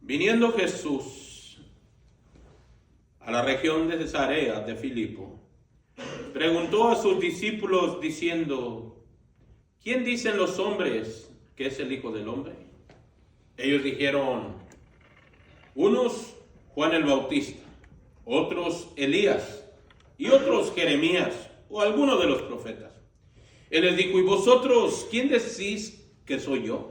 Viniendo Jesús a la región de Cesarea de Filipo, preguntó a sus discípulos diciendo: ¿quién dicen los hombres que es el Hijo del Hombre? Ellos dijeron: unos Juan el Bautista, otros Elías, y otros Jeremías, o alguno de los profetas. Él les dijo: ¿y vosotros quién decís que soy yo?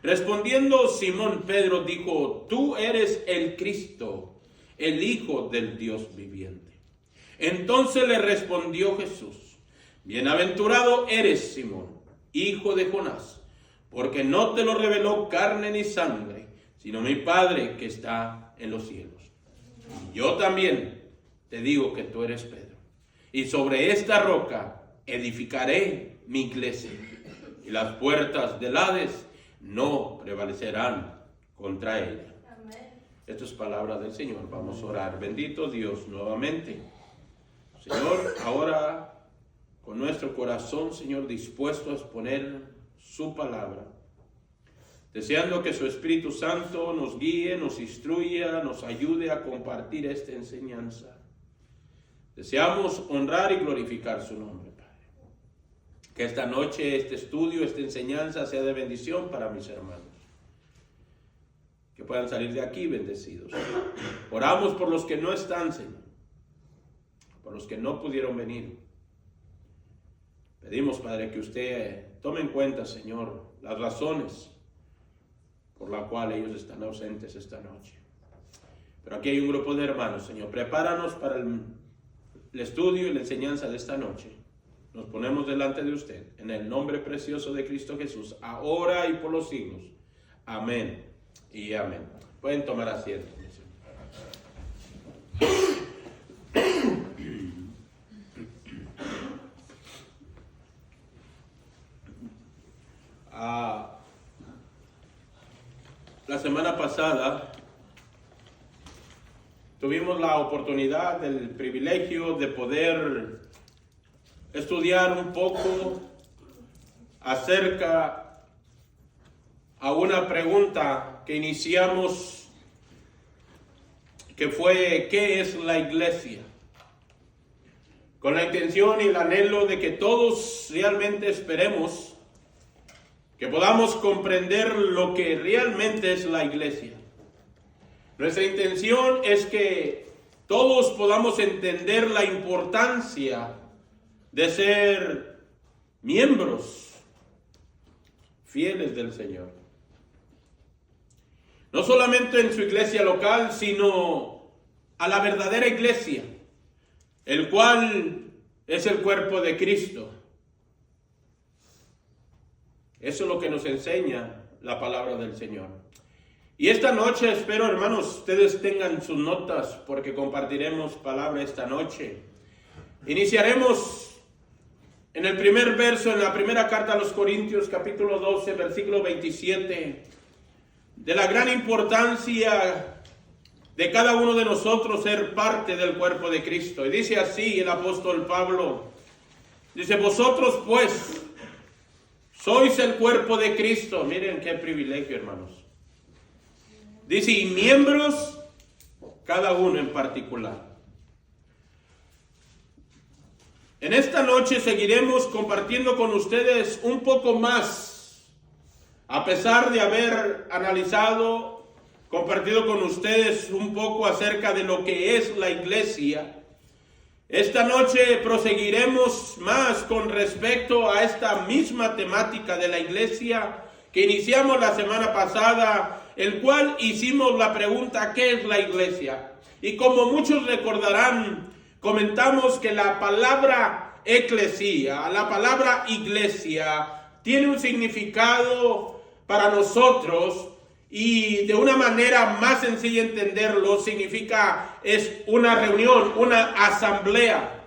Respondiendo Simón Pedro dijo: tú eres el Cristo, el Hijo del Dios viviente. Entonces le respondió Jesús: bienaventurado eres, Simón, hijo de Jonás, porque no te lo reveló carne ni sangre, sino mi Padre que está en los cielos. Y yo también te digo que tú eres Pedro, y sobre esta roca edificaré mi iglesia, y las puertas del Hades no prevalecerán contra ella. Amén. Esto es palabra del Señor. Vamos a orar. Bendito Dios, nuevamente, Señor, ahora con nuestro corazón, Señor, dispuesto a exponer su palabra, deseando que su Espíritu Santo nos guíe, nos instruya, nos ayude a compartir esta enseñanza. Deseamos honrar y glorificar su nombre, Padre. Que esta noche, este estudio, esta enseñanza sea de bendición para mis hermanos. Que puedan salir de aquí bendecidos. Oramos por los que no están, Señor. Por los que no pudieron venir. Pedimos, Padre, que usted tome en cuenta, Señor, las razones por las cuales ellos están ausentes esta noche. Pero aquí hay un grupo de hermanos, Señor. Prepáranos para el estudio y la enseñanza de esta noche. Nos ponemos delante de usted, en el nombre precioso de Cristo Jesús, ahora y por los siglos. Amén y amén. Pueden tomar asiento. La semana pasada tuvimos la oportunidad, el privilegio de poder estudiar un poco acerca a una pregunta que iniciamos, que fue: ¿qué es la iglesia? Con la intención y el anhelo de que todos realmente esperemos que podamos comprender lo que realmente es la iglesia. Nuestra intención es que todos podamos entender la importancia de ser miembros fieles del Señor. No solamente en su iglesia local, sino a la verdadera iglesia, el cual es el cuerpo de Cristo. Eso es lo que nos enseña la palabra del Señor. Y esta noche espero, hermanos, ustedes tengan sus notas, porque compartiremos palabra esta noche. Iniciaremos en el primer verso, en la primera carta a los Corintios, capítulo 12, versículo 27, de la gran importancia de cada uno de nosotros ser parte del cuerpo de Cristo. Y dice así el apóstol Pablo, dice: vosotros pues sois el cuerpo de Cristo. Miren qué privilegio, hermanos. Dice: y miembros cada uno en particular. En esta noche seguiremos compartiendo con ustedes un poco más, a pesar de haber analizado, compartido con ustedes un poco acerca de lo que es la iglesia. Esta noche proseguiremos más con respecto a esta misma temática de la iglesia que iniciamos la semana pasada, el cual hicimos la pregunta: ¿qué es la iglesia? Y como muchos recordarán, comentamos que la palabra eclesía, la palabra iglesia, tiene un significado para nosotros, y de una manera más sencilla entenderlo, es una reunión, una asamblea.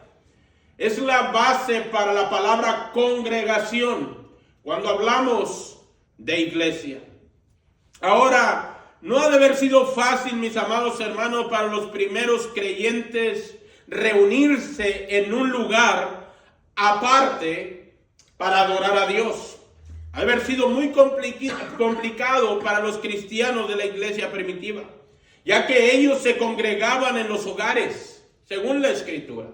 Es la base para la palabra congregación cuando hablamos de iglesia. Ahora, no ha de haber sido fácil, mis amados hermanos, para los primeros creyentes reunirse en un lugar aparte para adorar a Dios. haber sido muy complicado para los cristianos de la iglesia primitiva, ya que ellos se congregaban en los hogares, según la Escritura.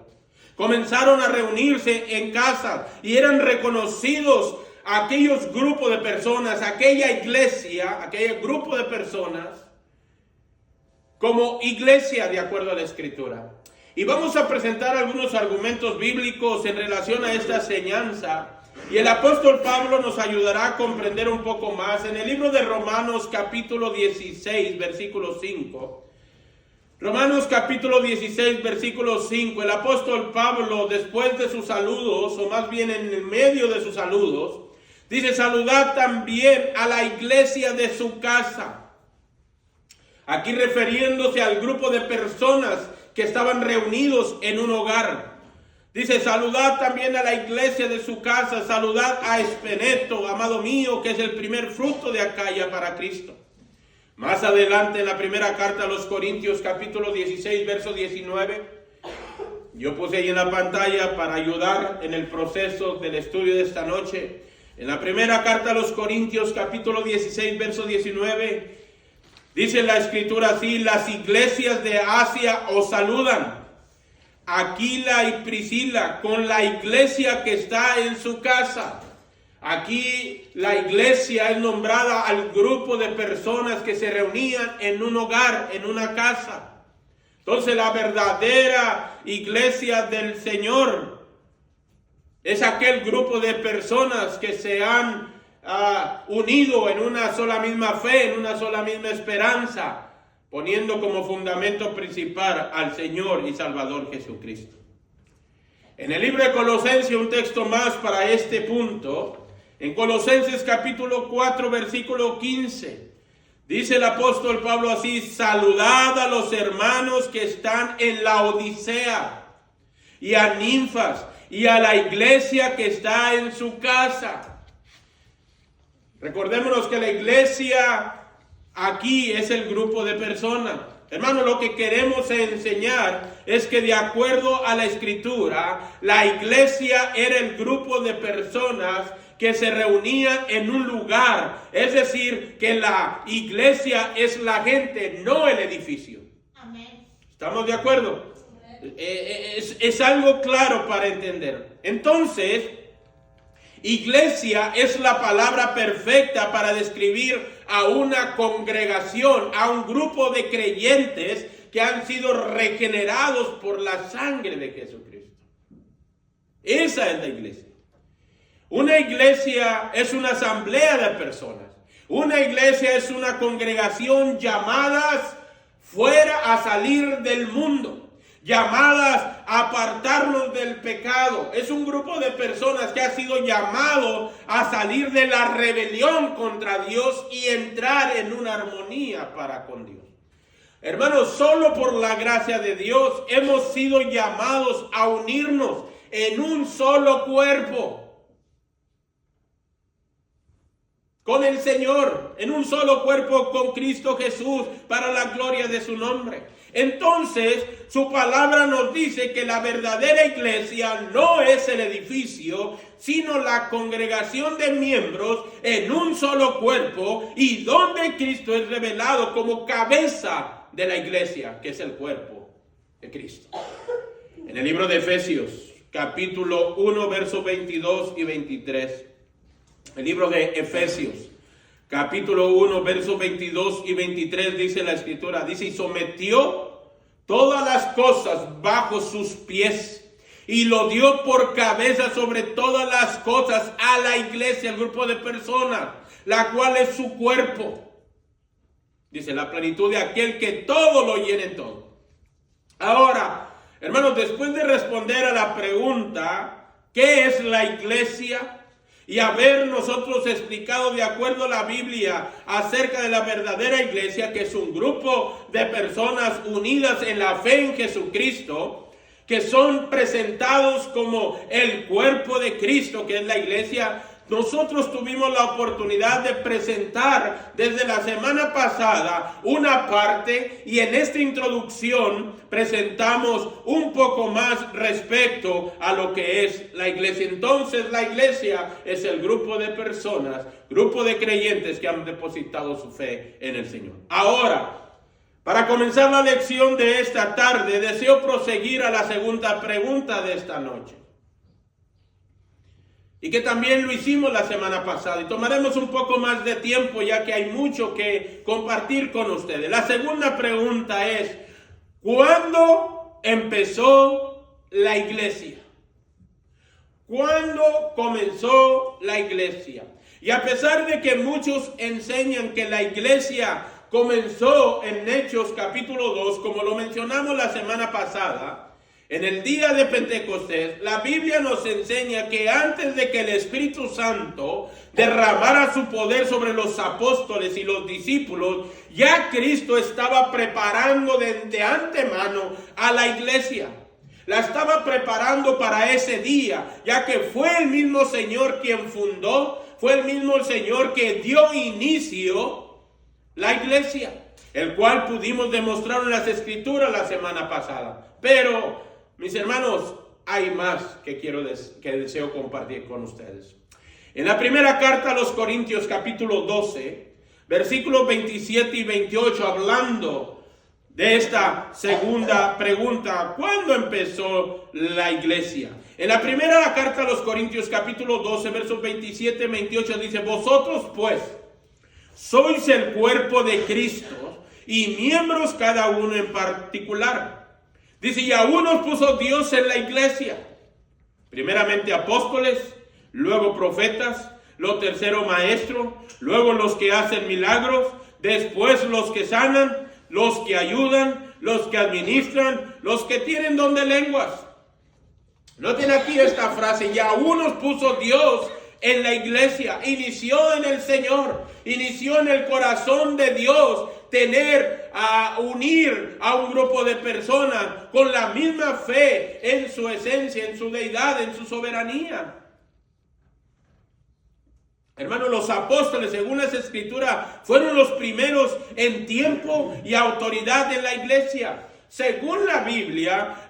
Comenzaron a reunirse en casa y eran reconocidos aquellos grupos de personas, aquella iglesia, aquel grupo de personas, como iglesia de acuerdo a la Escritura. Y vamos a presentar algunos argumentos bíblicos en relación a esta enseñanza. Y el apóstol Pablo nos ayudará a comprender un poco más. En el libro de Romanos capítulo 16, versículo 5. Romanos capítulo 16, versículo 5. El apóstol Pablo, después de sus saludos, o más bien en el medio de sus saludos, dice: saludad también a la iglesia de su casa. Aquí refiriéndose al grupo de personas que estaban reunidos en un hogar. Dice: saludad también a la iglesia de su casa, saludad a Espeneto, amado mío, que es el primer fruto de Acaya para Cristo. Más adelante en la primera carta a los Corintios, capítulo 16, verso 19, yo puse ahí en la pantalla para ayudar en el proceso del estudio de esta noche. En la primera carta a los Corintios, capítulo 16, verso 19, dice la Escritura así: las iglesias de Asia os saludan. Aquila y Priscila con la iglesia que está en su casa. Aquí la iglesia es nombrada al grupo de personas que se reunían en un hogar, en una casa. Entonces la verdadera iglesia del Señor es aquel grupo de personas que se han unido en una sola misma fe, en una sola misma esperanza, poniendo como fundamento principal al Señor y Salvador Jesucristo. En el libro de Colosenses, un texto más para este punto, en Colosenses capítulo 4, versículo 15, dice el apóstol Pablo así: saludad a los hermanos que están en la Odisea, y a Ninfas, y a la iglesia que está en su casa. Recordémonos que la iglesia aquí es el grupo de personas. Hermano, lo que queremos enseñar es que de acuerdo a la Escritura, la iglesia era el grupo de personas que se reunían en un lugar. Es decir, que la iglesia es la gente, no el edificio. Amén. ¿Estamos de acuerdo? Es algo claro para entender. Entonces, iglesia es la palabra perfecta para describir a una congregación, a un grupo de creyentes que han sido regenerados por la sangre de Jesucristo. Esa es la iglesia. Una iglesia es una asamblea de personas. Una iglesia es una congregación llamadas fuera a salir del mundo, llamadas a apartarnos del pecado. Es un grupo de personas que ha sido llamado a salir de la rebelión contra Dios y entrar en una armonía para con Dios. Hermanos, solo por la gracia de Dios hemos sido llamados a unirnos en un solo cuerpo con el Señor, en un solo cuerpo con Cristo Jesús, para la gloria de su nombre. Entonces, su palabra nos dice que la verdadera iglesia no es el edificio, sino la congregación de miembros en un solo cuerpo, y donde Cristo es revelado como cabeza de la iglesia, que es el cuerpo de Cristo. En el libro de Efesios, capítulo 1, versos 22 y 23. El libro de Efesios, capítulo 1, versos 22 y 23, dice la Escritura, dice: y sometió todas las cosas bajo sus pies, y lo dio por cabeza sobre todas las cosas a la iglesia, el grupo de personas, la cual es su cuerpo. Dice: la plenitud de aquel que todo lo llena en todo. Ahora, hermanos, después de responder a la pregunta, ¿qué es la iglesia? Y haber nosotros explicado de acuerdo a la Biblia acerca de la verdadera iglesia, que es un grupo de personas unidas en la fe en Jesucristo, que son presentados como el cuerpo de Cristo, que es la iglesia, nosotros tuvimos la oportunidad de presentar desde la semana pasada una parte, y en esta introducción presentamos un poco más respecto a lo que es la iglesia. Entonces, la iglesia es el grupo de personas, grupo de creyentes que han depositado su fe en el Señor. Ahora, para comenzar la lección de esta tarde, deseo proseguir a la segunda pregunta de esta noche. Y que también lo hicimos la semana pasada. Y tomaremos un poco más de tiempo ya que hay mucho que compartir con ustedes. La segunda pregunta es, ¿cuándo empezó la iglesia? ¿Cuándo comenzó la iglesia? Y a pesar de que muchos enseñan que la iglesia comenzó en Hechos capítulo 2, como lo mencionamos la semana pasada, en el día de Pentecostés, la Biblia nos enseña que antes de que el Espíritu Santo derramara su poder sobre los apóstoles y los discípulos, ya Cristo estaba preparando de antemano a la iglesia. La estaba preparando para ese día, ya que fue el mismo Señor quien fundó, fue el mismo Señor que dio inicio la iglesia, el cual pudimos demostrar en las Escrituras la semana pasada. Pero, mis hermanos, hay más que deseo compartir con ustedes. En la primera carta a los Corintios, capítulo 12, versículos 27 y 28, hablando de esta segunda pregunta, ¿cuándo empezó la iglesia? En la primera carta a los Corintios, capítulo 12, versos 27 y 28, dice, vosotros pues sois el cuerpo de Cristo y miembros cada uno en particular. Dice, y a unos puso Dios en la iglesia, primeramente apóstoles, luego profetas, lo tercero maestros, luego los que hacen milagros, después los que sanan, los que ayudan, los que administran, los que tienen don de lenguas. Noten aquí esta frase, y a unos puso Dios en la iglesia. Inició en el Señor, inició en el corazón de Dios unir a un grupo de personas con la misma fe en su esencia, en su deidad, en su soberanía. Hermanos, los apóstoles, según las Escrituras, fueron los primeros en tiempo y autoridad en la iglesia. Según la Biblia,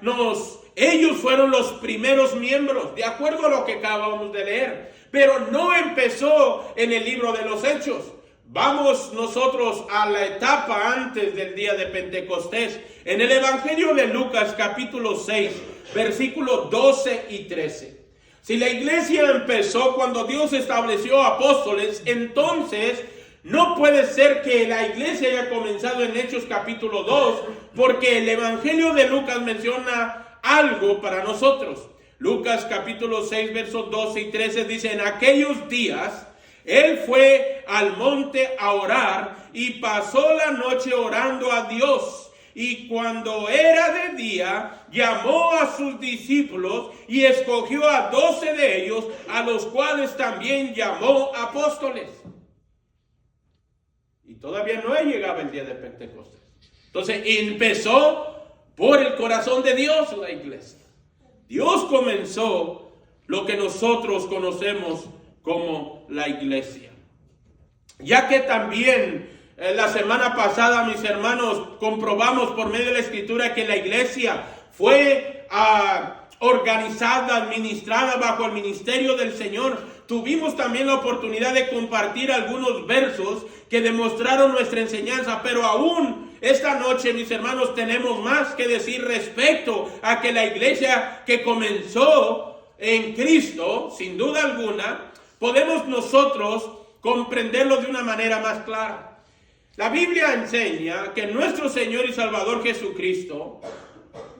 ellos fueron los primeros miembros, de acuerdo a lo que acabamos de leer. Pero no empezó en el libro de los Hechos. Vamos nosotros a la etapa antes del día de Pentecostés. En el Evangelio de Lucas, capítulo 6, versículos 12 y 13. Si la iglesia empezó cuando Dios estableció apóstoles, entonces no puede ser que la iglesia haya comenzado en Hechos capítulo 2, porque el Evangelio de Lucas menciona algo para nosotros. Lucas capítulo 6, versos 12 y 13 dice, en aquellos días él fue al monte a orar y pasó la noche orando a Dios. Y cuando era de día, llamó a sus discípulos y escogió a 12 de ellos, a los cuales también llamó apóstoles. Y todavía no llegaba el día de Pentecostés. Entonces empezó por el corazón de Dios la iglesia. Dios comenzó lo que nosotros conocemos como la iglesia. Ya que también la semana pasada, mis hermanos, comprobamos por medio de la Escritura que la iglesia fue organizada, administrada bajo el ministerio del Señor. Tuvimos también la oportunidad de compartir algunos versos que demostraron nuestra enseñanza, pero aún esta noche, mis hermanos, tenemos más que decir respecto a que la iglesia que comenzó en Cristo, sin duda alguna, podemos nosotros comprenderlo de una manera más clara. La Biblia enseña que nuestro Señor y Salvador Jesucristo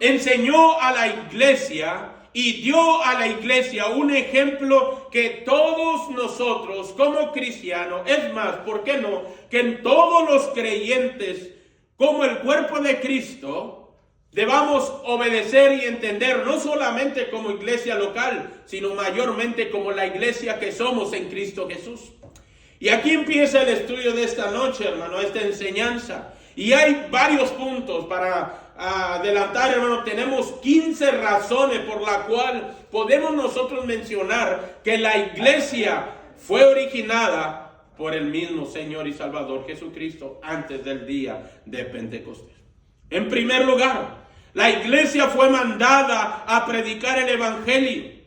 enseñó a la iglesia y dio a la iglesia un ejemplo que todos nosotros como cristianos, es más, ¿por qué no? Que en todos los creyentes como el cuerpo de Cristo debamos obedecer y entender, no solamente como iglesia local, sino mayormente como la iglesia que somos en Cristo Jesús. Y aquí empieza el estudio de esta noche, hermano, esta enseñanza. Y hay varios puntos para adelantar, hermano. Tenemos 15 razones por la cual podemos nosotros mencionar que la iglesia fue originada por el mismo Señor y Salvador Jesucristo antes del día de Pentecostés. En primer lugar, la iglesia fue mandada a predicar el evangelio.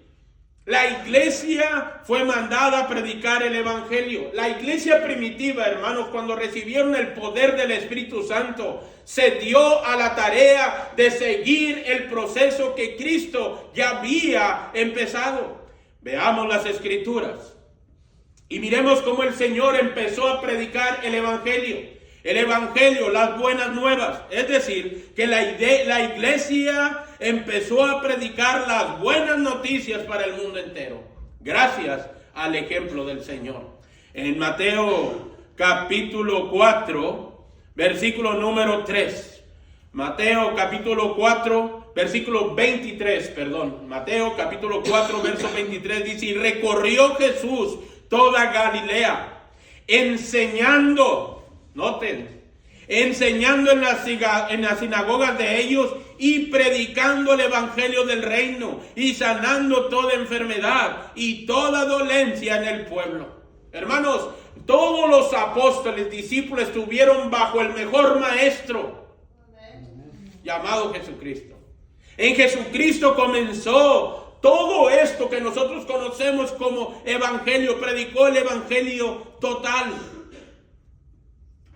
La iglesia fue mandada a predicar el evangelio. La iglesia primitiva, hermanos, cuando recibieron el poder del Espíritu Santo, se dio a la tarea de seguir el proceso que Cristo ya había empezado. Veamos las Escrituras y miremos cómo el Señor empezó a predicar el evangelio. El evangelio, las buenas nuevas. Es decir, que la iglesia empezó a predicar las buenas noticias para el mundo entero, gracias al ejemplo del Señor. En Mateo capítulo 4, versículo número 3. Mateo capítulo 4, versículo 23, perdón. Mateo capítulo 4, verso 23 dice: y recorrió Jesús toda Galilea, enseñando, noten, enseñando en las sinagogas de ellos y predicando el evangelio del reino y sanando toda enfermedad y toda dolencia en el pueblo. Hermanos, todos los apóstoles, discípulos, estuvieron bajo el mejor maestro llamado Jesucristo. En Jesucristo comenzó todo esto que nosotros conocemos como evangelio. Predicó el evangelio total.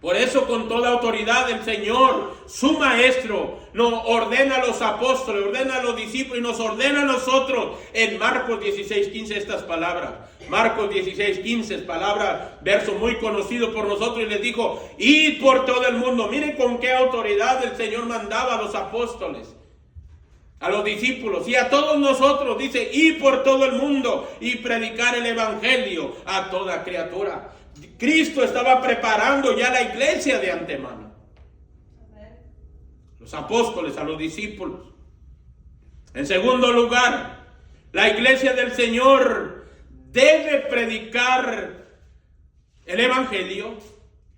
Por eso, con toda autoridad, el Señor, su Maestro, nos ordena a los apóstoles, ordena a los discípulos y nos ordena a nosotros en Marcos 16:15 estas palabras. Marcos 16:15, palabra, verso muy conocido por nosotros, y les dijo: id por todo el mundo. Miren con qué autoridad el Señor mandaba a los apóstoles, a los discípulos y a todos nosotros. Dice: id por todo el mundo y predicar el evangelio a toda criatura. Cristo estaba preparando ya la iglesia de antemano. Los apóstoles, a los discípulos. En segundo lugar, la iglesia del Señor debe predicar el evangelio,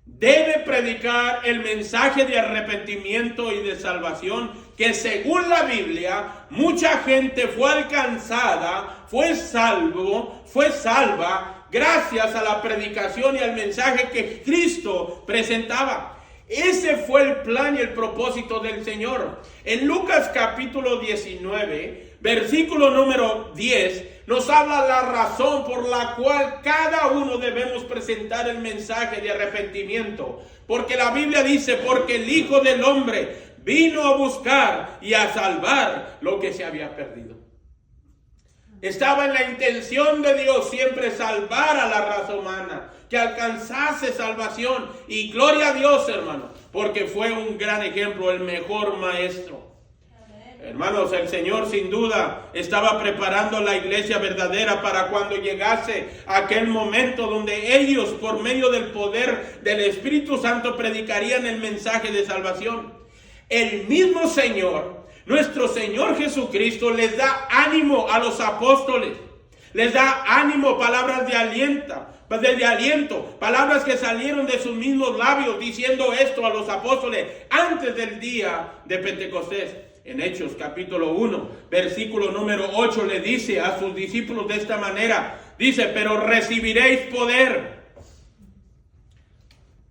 debe predicar el mensaje de arrepentimiento y de salvación, que según la Biblia, mucha gente fue alcanzada, fue salva, gracias a la predicación y al mensaje que Cristo presentaba. Ese fue el plan y el propósito del Señor. En Lucas capítulo 19, versículo número 10, nos habla la razón por la cual cada uno debemos presentar el mensaje de arrepentimiento. Porque la Biblia dice: porque el Hijo del Hombre vino a buscar y a salvar lo que se había perdido. Estaba en la intención de Dios siempre salvar a la raza humana, que alcanzase salvación. Y gloria a Dios, hermano, porque fue un gran ejemplo, el mejor maestro. Hermanos, el Señor sin duda estaba preparando la iglesia verdadera para cuando llegase aquel momento donde ellos, por medio del poder del Espíritu Santo, predicarían el mensaje de salvación. El mismo Señor, nuestro Señor Jesucristo, les da ánimo a los apóstoles. Les da ánimo, palabras de aliento, palabras que salieron de sus mismos labios, diciendo esto a los apóstoles antes del día de Pentecostés. En Hechos capítulo 1, versículo número 8, le dice a sus discípulos de esta manera. Dice: pero recibiréis poder.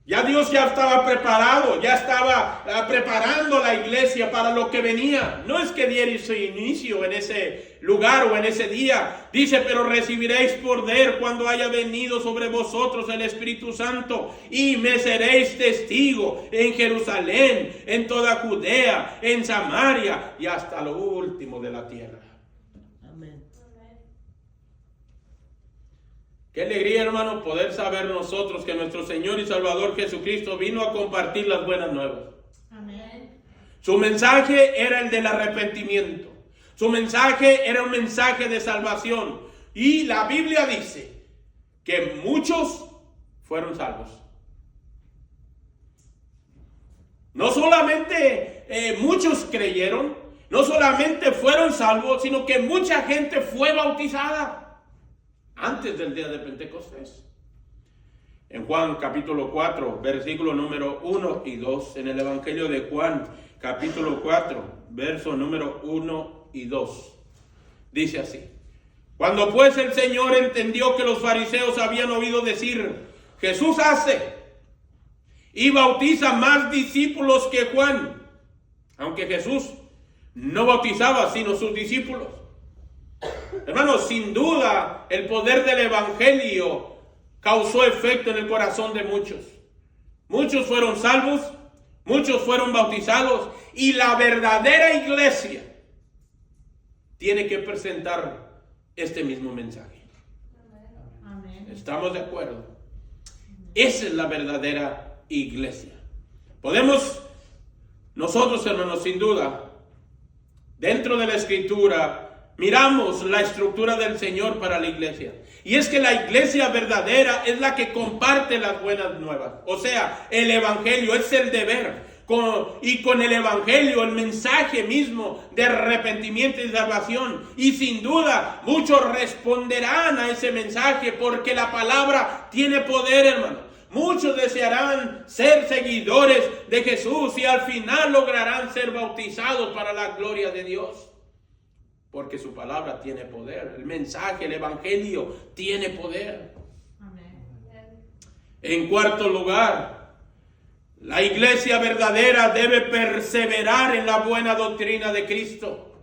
Ya Dios ya estaba preparado, ya estaba preparando la iglesia para lo que venía. No es que diera su inicio en ese lugar o en ese día. Dice: pero recibiréis poder cuando haya venido sobre vosotros el Espíritu Santo, y me seréis testigo en Jerusalén, en toda Judea, en Samaria y hasta lo último de la tierra. Amén. Qué alegría, hermano, poder saber nosotros que nuestro Señor y Salvador Jesucristo vino a compartir las buenas nuevas. Amén. Su mensaje era el del arrepentimiento. Su mensaje era un mensaje de salvación. Y la Biblia dice que muchos fueron salvos. No solamente muchos creyeron, no solamente fueron salvos, sino que mucha gente fue bautizada antes del día de Pentecostés. En Juan capítulo 4, versículo número 1 y 2, en el Evangelio de Juan capítulo 4, verso número 1 y 2, dice así: Cuando pues el Señor entendió que los fariseos habían oído decir, Jesús hace y bautiza más discípulos que Juan, aunque Jesús no bautizaba sino sus discípulos. Hermanos, sin duda el poder del evangelio causó efecto en el corazón de muchos. Muchos fueron salvos, muchos fueron bautizados, y la verdadera iglesia tiene que presentar este mismo mensaje. Amén. ¿Estamos de acuerdo? Esa es la verdadera iglesia. Podemos nosotros, hermanos, sin duda, dentro de la Escritura, miramos la estructura del Señor para la iglesia. Y es que la iglesia verdadera es la que comparte las buenas nuevas. O sea, el evangelio es el deber. Y con el evangelio, el mensaje mismo de arrepentimiento y salvación. Y sin duda, muchos responderán a ese mensaje porque la palabra tiene poder, hermano. Muchos desearán ser seguidores de Jesús y al final lograrán ser bautizados para la gloria de Dios. Porque su palabra tiene poder. El mensaje, el evangelio tiene poder. Amén. En cuarto lugar, la iglesia verdadera debe perseverar en la buena doctrina de Cristo.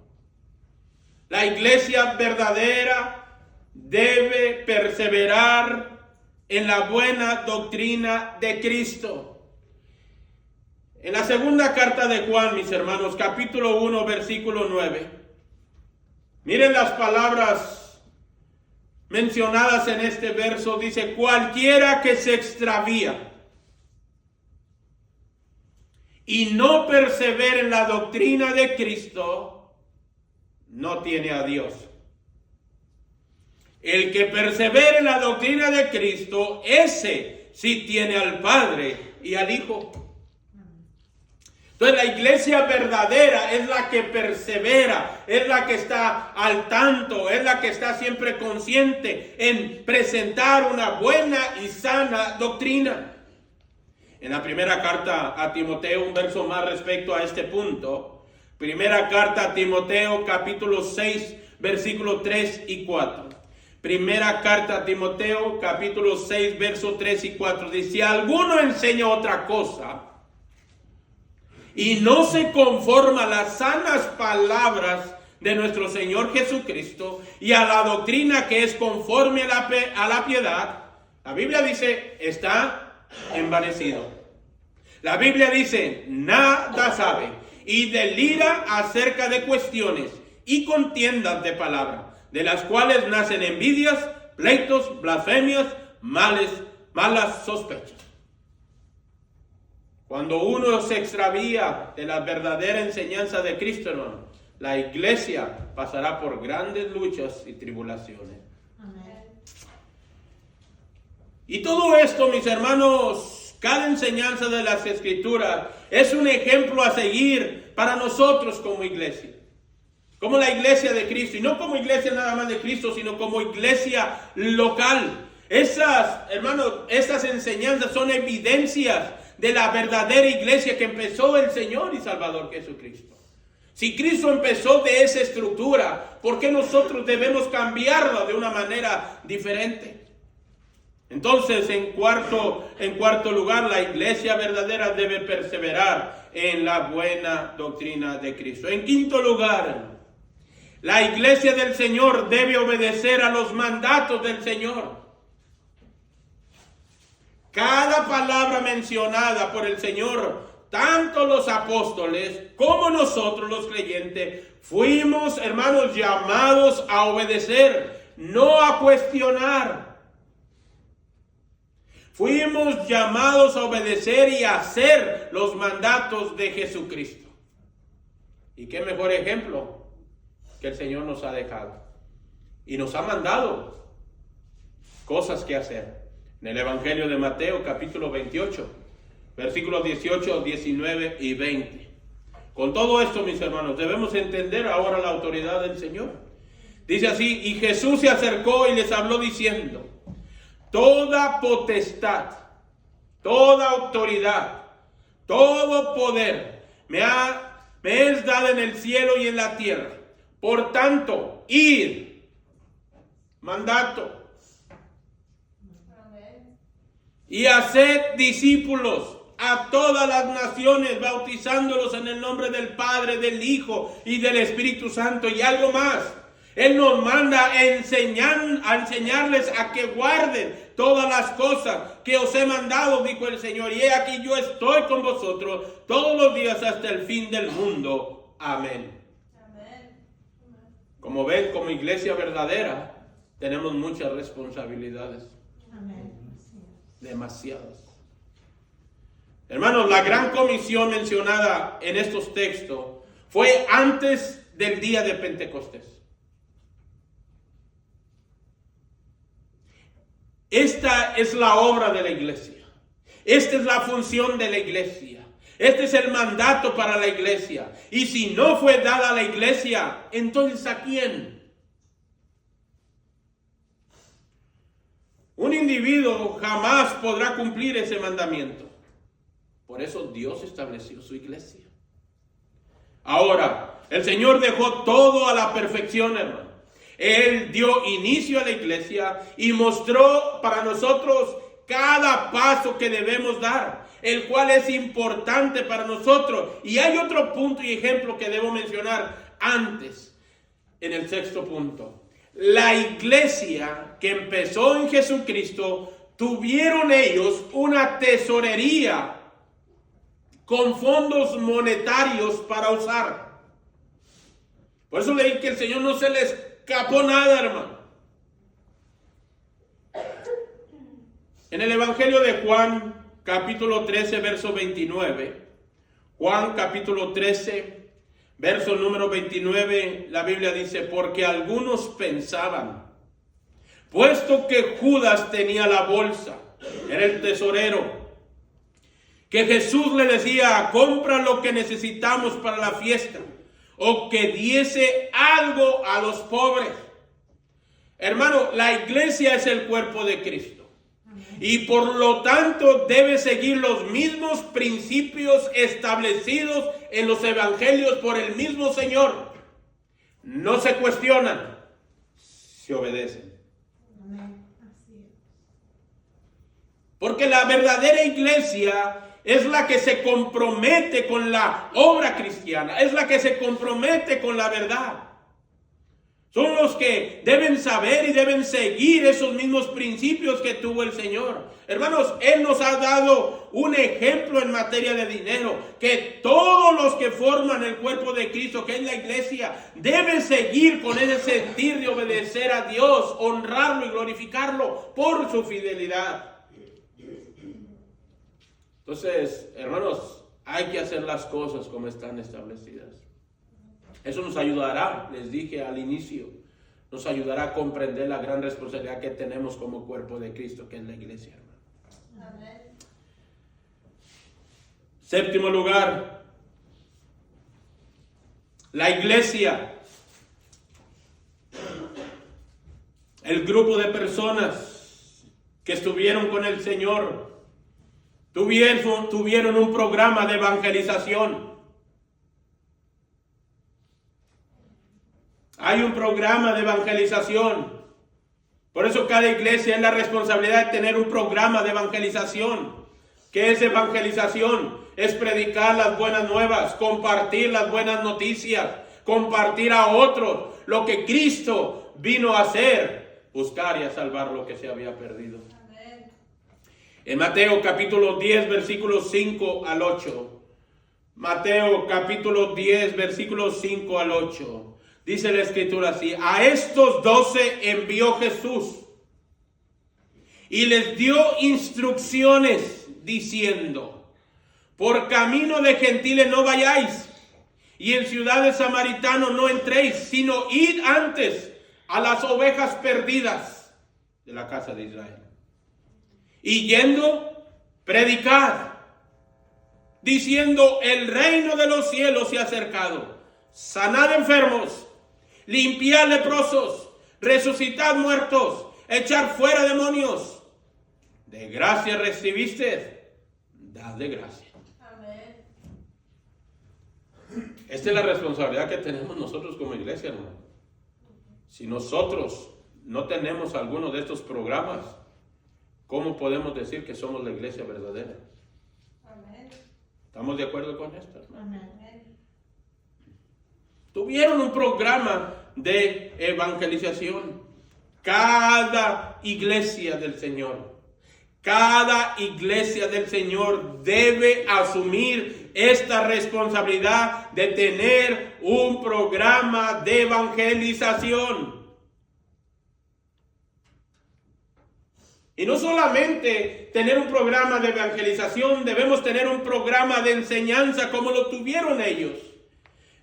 La iglesia verdadera debe perseverar en la buena doctrina de Cristo. En la segunda carta de Juan, mis hermanos, capítulo 1, versículo 9. Miren las palabras mencionadas en este verso. Dice, cualquiera que se extravía y no persevera en la doctrina de Cristo, no tiene a Dios. El que persevera en la doctrina de Cristo, ese sí tiene al Padre y al Hijo. Entonces la iglesia verdadera es la que persevera, es la que está al tanto, es la que está siempre consciente en presentar una buena y sana doctrina. En la primera carta a Timoteo, un verso más respecto a este punto. Primera carta a Timoteo, capítulo 6, versículos 3 y 4. Primera carta a Timoteo, capítulo 6, versos 3 y 4. Dice, si alguno enseña otra cosa y no se conforma a las sanas palabras de nuestro Señor Jesucristo y a la doctrina que es conforme a la piedad, la Biblia dice, está envanecido. La Biblia dice, nada sabe y delira acerca de cuestiones y contiendas de palabra, de las cuales nacen envidias, pleitos, blasfemias, malas sospechas. Cuando uno se extravía de la verdadera enseñanza de Cristo, hermano, la iglesia pasará por grandes luchas y tribulaciones. Amén. Y todo esto, mis hermanos, cada enseñanza de las Escrituras es un ejemplo a seguir para nosotros como iglesia. Como la iglesia de Cristo, y no como iglesia nada más de Cristo, sino como iglesia local. Esas enseñanzas son evidencias de la verdadera iglesia que empezó el Señor y Salvador Jesucristo. Si Cristo empezó de esa estructura, ¿por qué nosotros debemos cambiarla de una manera diferente? Entonces, en cuarto lugar, la iglesia verdadera debe perseverar en la buena doctrina de Cristo. En quinto lugar, la iglesia del Señor debe obedecer a los mandatos del Señor. Cada palabra mencionada por el Señor, tanto los apóstoles como nosotros los creyentes, fuimos, hermanos, llamados a obedecer, no a cuestionar. Fuimos llamados a obedecer y a hacer los mandatos de Jesucristo. ¿Y qué mejor ejemplo que el Señor nos ha dejado? Y nos ha mandado cosas que hacer. En el Evangelio de Mateo, capítulo 28, versículos 18, 19 y 20. Con todo esto, mis hermanos, debemos entender ahora la autoridad del Señor. Dice así, y Jesús se acercó y les habló diciendo, toda potestad, toda autoridad, todo poder me es dada en el cielo y en la tierra. Por tanto, id mandato. Y haced discípulos a todas las naciones, bautizándolos en el nombre del Padre, del Hijo y del Espíritu Santo. Y algo más, Él nos manda a enseñarles a que guarden todas las cosas que os he mandado, dijo el Señor. Y he aquí yo estoy con vosotros todos los días hasta el fin del mundo. Amén. Como ven, como iglesia verdadera, tenemos muchas responsabilidades. Amén. Demasiadas. Hermanos, la gran comisión mencionada en estos textos fue antes del día de Pentecostés. Esta es la obra de la iglesia. Esta es la función de la iglesia. Este es el mandato para la iglesia. Y si no fue dada a la iglesia, entonces ¿a quién? Un individuo jamás podrá cumplir ese mandamiento. Por eso Dios estableció su iglesia. Ahora, el Señor dejó todo a la perfección, hermano. Él dio inicio a la iglesia y mostró para nosotros cada paso que debemos dar, el cual es importante para nosotros. Y hay otro punto y ejemplo que debo mencionar antes, en el sexto punto. La iglesia que empezó en Jesucristo, tuvieron ellos una tesorería con fondos monetarios para usar. Por eso leí que el Señor no se le escapó nada, hermano. En el Evangelio de Juan, capítulo 13, verso 29. Juan, capítulo 13, verso número 29, la Biblia dice: porque algunos pensaban, puesto que Judas tenía la bolsa, era el tesorero, que Jesús le decía: compra lo que necesitamos para la fiesta, o que diese algo a los pobres. Hermano, la iglesia es el cuerpo de Cristo. Y por lo tanto debe seguir los mismos principios establecidos en los evangelios por el mismo Señor. No se cuestionan, se obedecen. Amén. Así es. Porque la verdadera iglesia es la que se compromete con la obra cristiana, es la que se compromete con la verdad. Son los que deben saber y deben seguir esos mismos principios que tuvo el Señor. Hermanos, Él nos ha dado un ejemplo en materia de dinero, que todos los que forman el cuerpo de Cristo, que es la iglesia, deben seguir con ese sentir de obedecer a Dios, honrarlo y glorificarlo por su fidelidad. Entonces, hermanos, hay que hacer las cosas como están establecidas. Eso nos ayudará, les dije al inicio, nos ayudará a comprender la gran responsabilidad que tenemos como cuerpo de Cristo, que es la iglesia, hermano. Amén. Séptimo lugar, la iglesia, el grupo de personas que estuvieron con el Señor, tuvieron un programa de evangelización. Hay un programa de evangelización. Por eso cada iglesia es la responsabilidad de tener un programa de evangelización. ¿Qué es evangelización? Es predicar las buenas nuevas, compartir las buenas noticias, compartir a otros lo que Cristo vino a hacer, buscar y a salvar lo que se había perdido. Amén. En Mateo capítulo 10, versículos 5 al 8. Mateo capítulo 10, versículos 5 al 8. Dice la escritura así: a estos 12 envió Jesús y les dio instrucciones diciendo: por camino de gentiles no vayáis, y en ciudades samaritanos no entréis, sino id antes a las ovejas perdidas de la casa de Israel. Y yendo, predicad, diciendo: el reino de los cielos se ha acercado. Sanad enfermos, limpiad leprosos, resucitad muertos, echar fuera demonios. De gracia recibiste, dad de gracia. Amén. Esta es la responsabilidad que tenemos nosotros como iglesia, hermano. Si nosotros no tenemos alguno de estos programas, ¿cómo podemos decir que somos la iglesia verdadera? Amén. ¿Estamos de acuerdo con esto? Amén. Tuvieron un programa de evangelización. Cada iglesia del Señor debe asumir esta responsabilidad de tener un programa de evangelización. Y no solamente tener un programa de evangelización, debemos tener un programa de enseñanza como lo tuvieron ellos.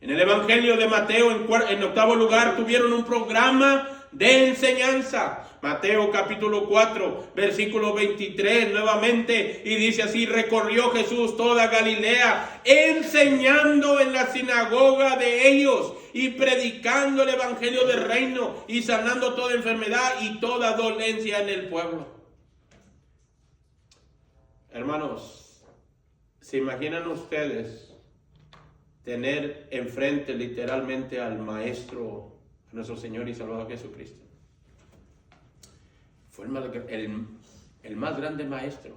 En el Evangelio de Mateo, en octavo lugar, tuvieron un programa de enseñanza. Mateo capítulo 4, versículo 23 nuevamente, y dice así: recorrió Jesús toda Galilea, enseñando en la sinagoga de ellos y predicando el evangelio del reino y sanando toda enfermedad y toda dolencia en el pueblo. Hermanos, ¿se imaginan ustedes tener enfrente literalmente al Maestro, a nuestro Señor y Salvador Jesucristo? Fue el más grande Maestro.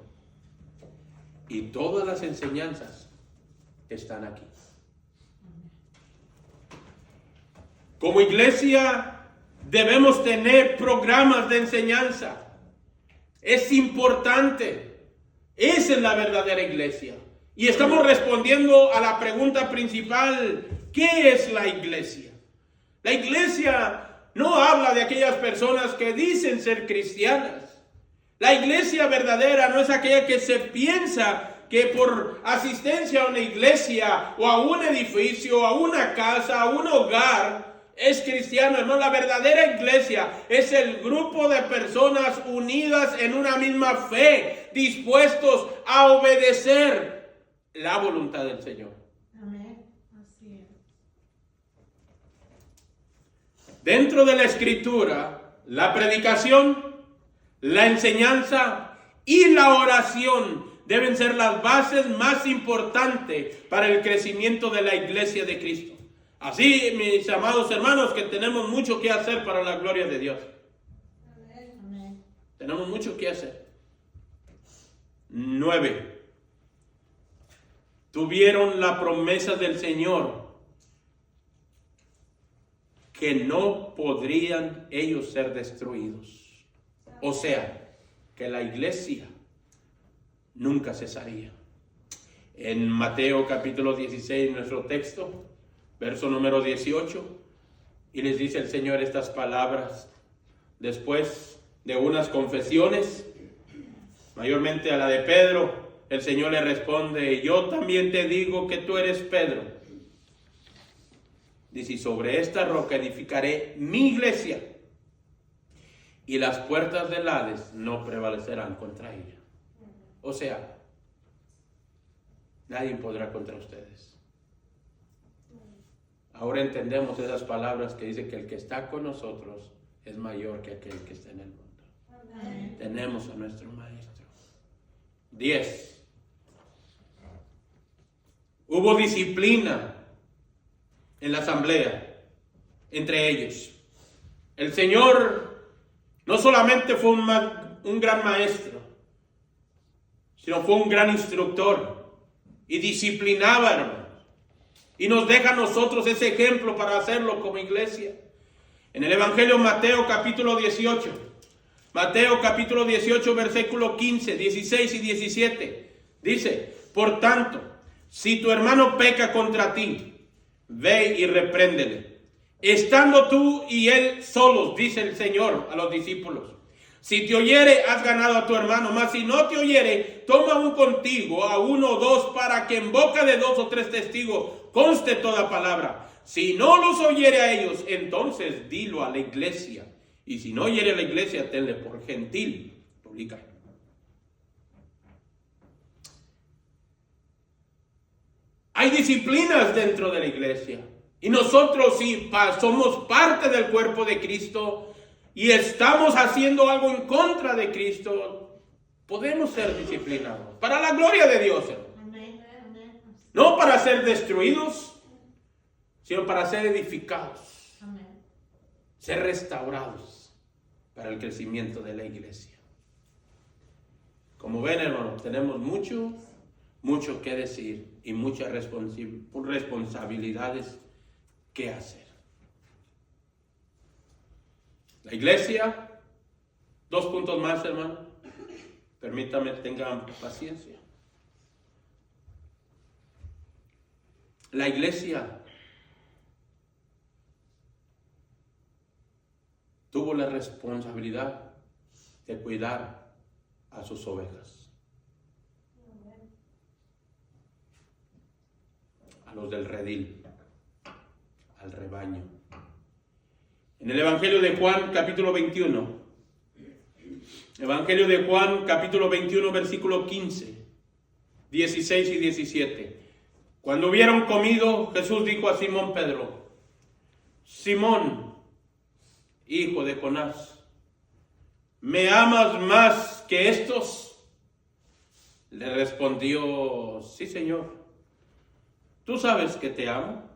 Y todas las enseñanzas están aquí. Como iglesia debemos tener programas de enseñanza. Es importante. Esa es la verdadera iglesia. Y estamos respondiendo a la pregunta principal: ¿qué es la iglesia? La iglesia no habla de aquellas personas que dicen ser cristianas. La iglesia verdadera no es aquella que se piensa que por asistencia a una iglesia o a un edificio, a una casa, a un hogar, es cristiano. No, la verdadera iglesia es el grupo de personas unidas en una misma fe, dispuestos a obedecer la voluntad del Señor. Amén. Así es. Dentro de la Escritura, la predicación, la enseñanza y la oración deben ser las bases más importantes para el crecimiento de la iglesia de Cristo. Así, mis amados hermanos, que tenemos mucho que hacer para la gloria de Dios. Amén. Tenemos mucho que hacer. 9. Tuvieron la promesa del Señor que no podrían ellos ser destruidos. O sea, que la iglesia nunca cesaría. En Mateo capítulo 16, nuestro texto, verso número 18, y les dice el Señor estas palabras después de unas confesiones, mayormente a la de Pedro. El Señor le responde: yo también te digo que tú eres Pedro. Dice: y sobre esta roca edificaré mi iglesia, y las puertas del Hades no prevalecerán contra ella. O sea, nadie podrá contra ustedes. Ahora entendemos esas palabras que dice que el que está con nosotros es mayor que aquel que está en el mundo. Amén. Tenemos a nuestro Maestro. 10. Hubo disciplina en la asamblea entre ellos. El Señor no solamente fue un gran maestro, sino fue un gran instructor y disciplinaba, hermanos. Y nos deja a nosotros ese ejemplo para hacerlo como iglesia. En el Evangelio Mateo capítulo 18, Mateo capítulo 18, versículo 15, 16 y 17, dice: por tanto, si tu hermano peca contra ti, ve y repréndele, estando tú y él solos, dice el Señor a los discípulos. Si te oyere, has ganado a tu hermano, mas si no te oyere, toma un contigo, a 1 o 2, para que en boca de 2 o 3 testigos conste toda palabra. Si no los oyere a ellos, entonces dilo a la iglesia. Y si no oyere a la iglesia, tenle por gentil. Publica. Hay disciplinas dentro de la iglesia. Y nosotros, si somos parte del cuerpo de Cristo y estamos haciendo algo en contra de Cristo, podemos ser disciplinados para la gloria de Dios, hermano. Amén. Amén. No para ser destruidos, sino para ser edificados, Amén. ser restaurados. para el crecimiento de la iglesia. Como ven, hermanos, tenemos mucho que decir y muchas responsabilidades que hacer. La iglesia, 2 puntos más, hermano. Permítame, tengan paciencia. La iglesia tuvo la responsabilidad de cuidar a sus ovejas, a los del redil, al rebaño. En el Evangelio de Juan, capítulo 21, Evangelio de Juan, capítulo 21, versículo 15, 16 y 17. Cuando hubieron comido, Jesús dijo a Simón Pedro: Simón, hijo de Jonás, ¿me amas más que estos? Le respondió: sí, Señor, tú sabes que te amo.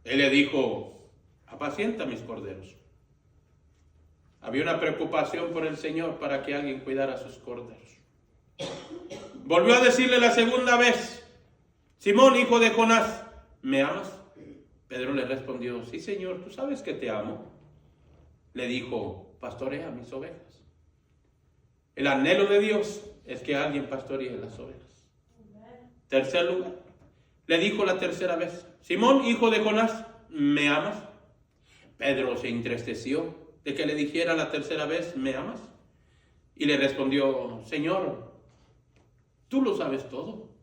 Él le dijo: apacienta mis corderos. Había una preocupación por el Señor para que alguien cuidara sus corderos. Volvió a decirle la segunda vez: Simón, hijo de Jonás, ¿me amas? Pedro le respondió: sí, Señor, tú sabes que te amo. Le dijo: pastorea mis ovejas. El anhelo de Dios es que alguien pastoree las ovejas. Tercer lugar, le dijo la tercera vez: Simón, hijo de Jonás, ¿me amas? Pedro se entristeció de que le dijera la tercera vez: ¿me amas? Y le respondió: Señor, tú lo sabes todo.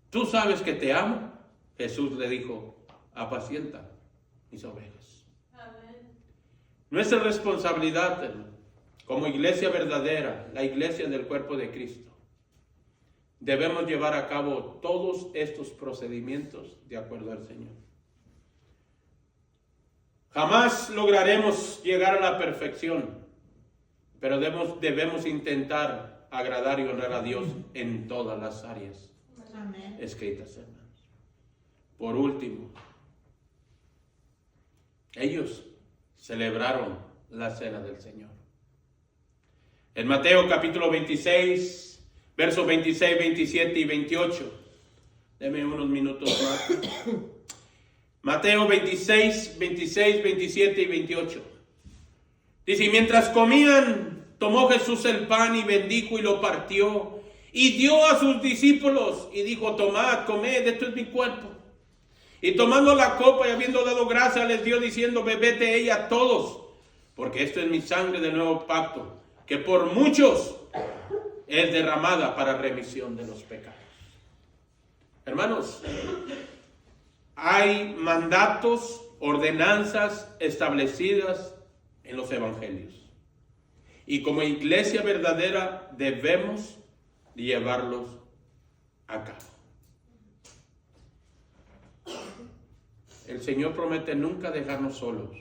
Tú sabes que te amo. Jesús le dijo: apacienta mis ovejas. Amén. Nuestra responsabilidad, hermano, como iglesia verdadera, la iglesia del cuerpo de Cristo, debemos llevar a cabo todos estos procedimientos de acuerdo al Señor. Jamás lograremos llegar a la perfección, pero debemos intentar agradar y honrar a Dios en todas las áreas Amén. escritas, hermanos. Por último, ellos celebraron la cena del Señor. En Mateo capítulo 26, versos 26, 27 y 28. Deme unos minutos más. Mateo 26, 26, 27 y 28. Dice: y mientras comían, tomó Jesús el pan y bendijo y lo partió y dio a sus discípulos y dijo: tomad, comed, esto es mi cuerpo. Y tomando la copa y habiendo dado gracias, les dio diciendo: bebed de ella todos, porque esto es mi sangre del nuevo pacto, que por muchos es derramada para remisión de los pecados. Hermanos, hay mandatos, ordenanzas establecidas en los evangelios. Y como iglesia verdadera debemos llevarlos a cabo. El Señor promete nunca dejarnos solos.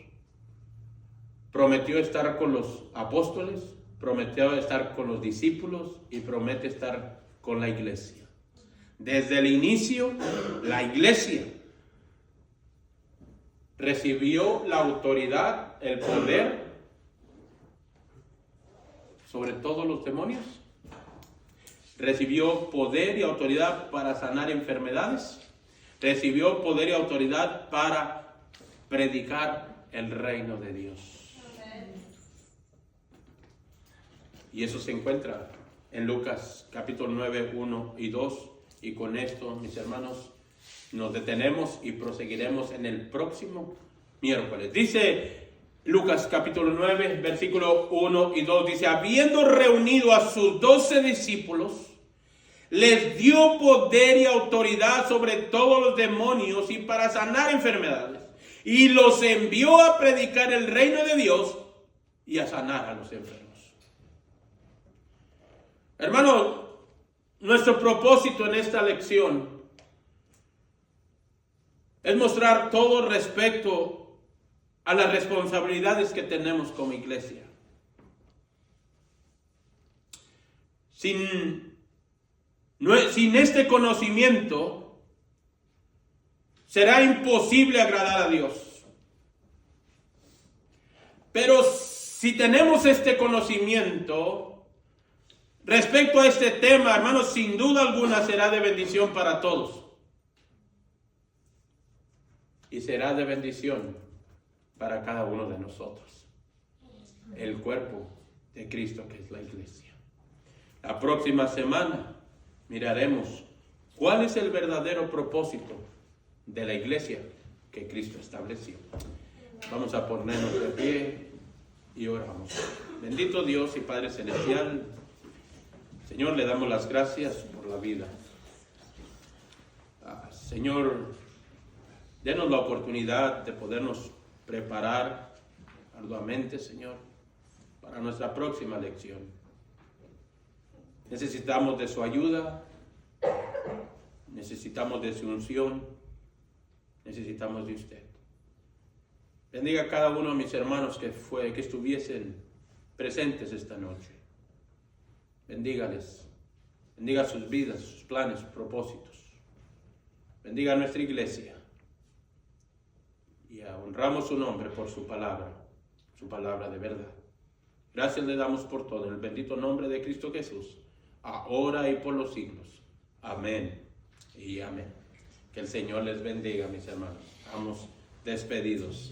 Prometió estar con los apóstoles, prometió estar con los discípulos y promete estar con la iglesia. Desde el inicio, la iglesia recibió la autoridad, el poder sobre todos los demonios. Recibió poder y autoridad para sanar enfermedades. Recibió poder y autoridad para predicar el reino de Dios. Amén. Y eso se encuentra en Lucas capítulo 9, 1 y 2. Y con esto, mis hermanos, nos detenemos y proseguiremos en el próximo miércoles. Dice Lucas capítulo 9, versículo 1 y 2. Dice: habiendo reunido a sus 12 discípulos, les dio poder y autoridad sobre todos los demonios y para sanar enfermedades. Y los envió a predicar el reino de Dios y a sanar a los enfermos. Hermanos, nuestro propósito en esta lección es mostrar todo respecto a las responsabilidades que tenemos como iglesia. Sin este conocimiento, será imposible agradar a Dios. Pero Si tenemos este conocimiento respecto a este tema, hermanos, sin duda alguna será de bendición para todos. Y será de bendición para cada uno de nosotros. El cuerpo de Cristo, que es la iglesia. La próxima semana miraremos cuál es el verdadero propósito de la iglesia que Cristo estableció. Vamos a ponernos de pie y oramos. Bendito Dios y Padre Celestial, Señor, le damos las gracias por la vida. Señor, denos la oportunidad de podernos preparar arduamente, Señor, para nuestra próxima lección. Necesitamos de su ayuda, necesitamos de su unción, necesitamos de usted. Bendiga a cada uno de mis hermanos que estuviesen presentes esta noche. Bendígales, bendiga sus vidas, sus planes, sus propósitos. Bendiga a nuestra iglesia. Y honramos su nombre por su palabra de verdad. Gracias le damos por todo, en el bendito nombre de Cristo Jesús, ahora y por los siglos. Amén y amén. Que el Señor les bendiga, mis hermanos. Estamos despedidos.